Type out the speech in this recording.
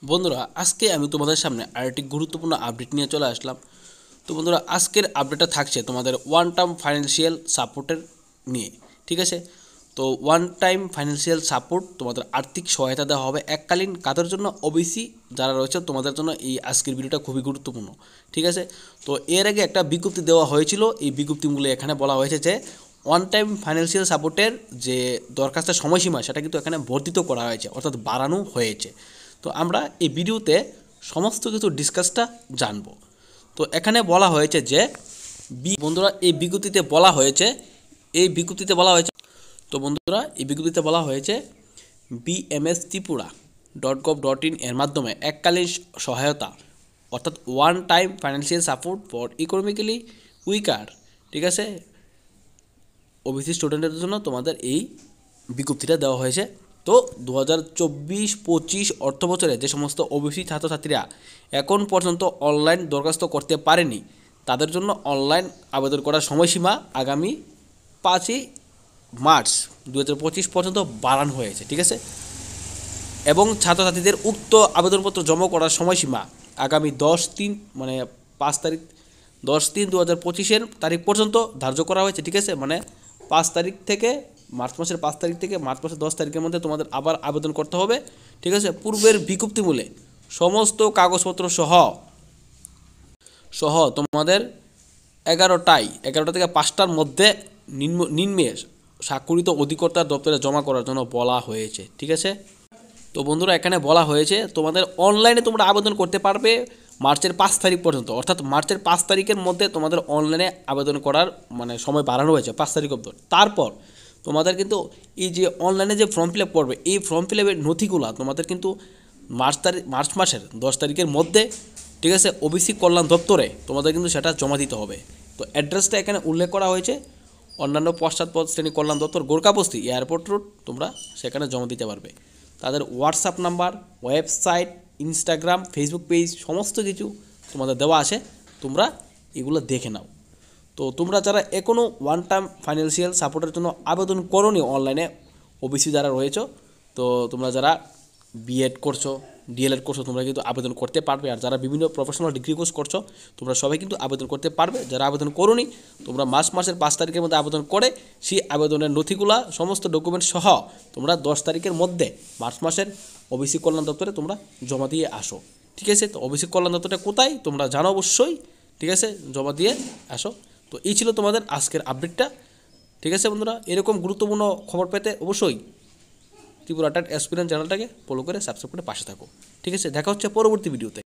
বন্ধুরা আজকে আমি তোমাদের সামনে আরেকটি গুরুত্বপূর্ণ আপডেট নিয়ে চলে আসলাম। তো বন্ধুরা আজকের আপডেটটা থাকছে তোমাদের ওয়ান টাইম ফাইন্যান্সিয়াল সাপোর্টের নিয়ে। ঠিক আছে, তো ওয়ান টাইম ফাইন্যান্সিয়াল সাপোর্ট তোমাদের আর্থিক সহায়তা দেওয়া হবে এককালীন কাজের জন্য। ওবিসি যারা রয়েছে তোমাদের জন্য এই আজকের ভিডিওটা খুবই গুরুত্বপূর্ণ। ঠিক আছে, তো এর আগে একটা বিজ্ঞপ্তি দেওয়া হয়েছিল, এই বিজ্ঞপ্তিগুলো এখানে বলা হয়েছে যে ওয়ান টাইম ফাইন্যান্সিয়াল সাপোর্টের যে দরখাস্তের সময়সীমা সেটা কিন্তু এখানে বর্ধিত করা হয়েছে, অর্থাৎ বাড়ানো হয়েছে। তো আমরা এই ভিডিওতে সমস্ত কিছু ডিসকাসটা জানব। তো এখানে বলা হয়েছে যে বন্ধুরা এই বিজ্ঞপ্তিতে বলা হয়েছে তো বন্ধুরা এই বিজ্ঞপ্তিতে বলা হয়েছে bmstripura.gov.in এর মাধ্যমে এককালীন সহায়তা, অর্থাৎ one time financial support for economically weaker, ঠিক আছে, ওবিসি স্টুডেন্টদের জন্য তোমাদের এই বিজ্ঞপ্তিটা দেওয়া হয়েছে। তো 2024-25 অর্থ বছরে যে সমস্ত ওবিসি ছাত্রছাত্রীরা এখন পর্যন্ত অনলাইন দরখাস্ত করতে পারেনি তাদের জন্য অনলাইন আবেদন করার সময়সীমা আগামী 5ই মার্চ 2025 পর্যন্ত বাড়ানো হয়েছে। ঠিক আছে, এবং ছাত্রছাত্রীদের উক্ত আবেদনপত্র জমা করার সময়সীমা আগামী 10/3 মানে 5 তারিখ 10/3/2025 তারিখ পর্যন্ত ধার্য করা হয়েছে। ঠিক আছে, মানে 5 তারিখ থেকে মার্চ মাসের 5 তারিখ থেকে মার্চ মাসের 10 তারিখের মধ্যে তোমাদের আবার আবেদন করতে হবে। ঠিক আছে, পূর্বের বিজ্ঞপ্তি মূলে সমস্ত কাগজপত্র সহ তোমাদের 11টা থেকে 5টার মধ্যে নিম্নে স্বাক্ষরিত অধিকর্তার দপ্তরে জমা করার জন্য বলা হয়েছে। ঠিক আছে, তো বন্ধুরা এখানে বলা হয়েছে তোমাদের অনলাইনে তোমরা আবেদন করতে পারবে মার্চের 5 তারিখ পর্যন্ত, অর্থাৎ মার্চের 5 তারিখের মধ্যে তোমাদের অনলাইনে আবেদন করার মানে সময় বাড়ানো হয়েছে 5 তারিখ অবধি। তারপর তোমাদের কিন্তু এই যে অনলাইনে যে ফর্ম ফিল আপ করবে এই ফর্ম ফিল আপের নথিগুলো তোমাদের কিন্তু মার্চ মাসের 10 তারিখের মধ্যে, ঠিক আছে, ওবিসি কল্যাণ দপ্তরে তোমাদের কিন্তু সেটা জমা দিতে হবে। তো অ্যাড্রেসটা এখানে উল্লেখ করা হয়েছে, অন্যান্য পশ্চাৎপদ শ্রেণী কল্যাণ দপ্তর, গোরকাবস্তি এয়ারপোর্ট রোড, তোমরা সেখানে জমা দিতে পারবে। তাদের WhatsApp number, website, Instagram, Facebook page সমস্ত কিছু তোমাদের দেওয়া আছে, তোমরা এগুলো দেখে নাও। তো তোমরা যারা এখনও ওয়ান টাইম ফাইন্যান্সিয়াল সাপোর্টের জন্য আবেদন করোনি অনলাইনে, ওবিসি যারা রয়েছে, তো তোমরা যারা বিএড করছো, ডিএলএড করছো, তোমরা কিন্তু আবেদন করতে পারবে। আর যারা বিভিন্ন প্রফেশনাল ডিগ্রি কোর্স করছো তোমরা সবাই কিন্তু আবেদন করতে পারবে। যারা আবেদন করোনি তোমরা মার্চ মাসের 5 তারিখের মধ্যে আবেদন করে সেই আবেদনের নথিগুলা সমস্ত ডকুমেন্ট সহ তোমরা 10 তারিখের মধ্যে মার্চ মাসের ওবিসি কল্যাণ দপ্তরে তোমরা জমা দিয়ে আসো। ঠিক আছে, তো ওবিসি কল্যাণ দপ্তরটা কোথায় তোমরা জানো অবশ্যই। ঠিক আছে, জমা দিয়ে আসো। তো এই ছিল তোমাদের আজকের আপডেটটা। ঠিক আছে বন্ধুরা, এরকম গুরুত্বপূর্ণ খবর পেতে অবশ্যই ত্রিপুরা টেট অ্যাসপিরেন্ট চ্যানেলটাকে ফলো করে সাবস্ক্রাইব করে পাশে থাকো। ঠিক আছে, দেখা হচ্ছে পরবর্তী ভিডিওতে।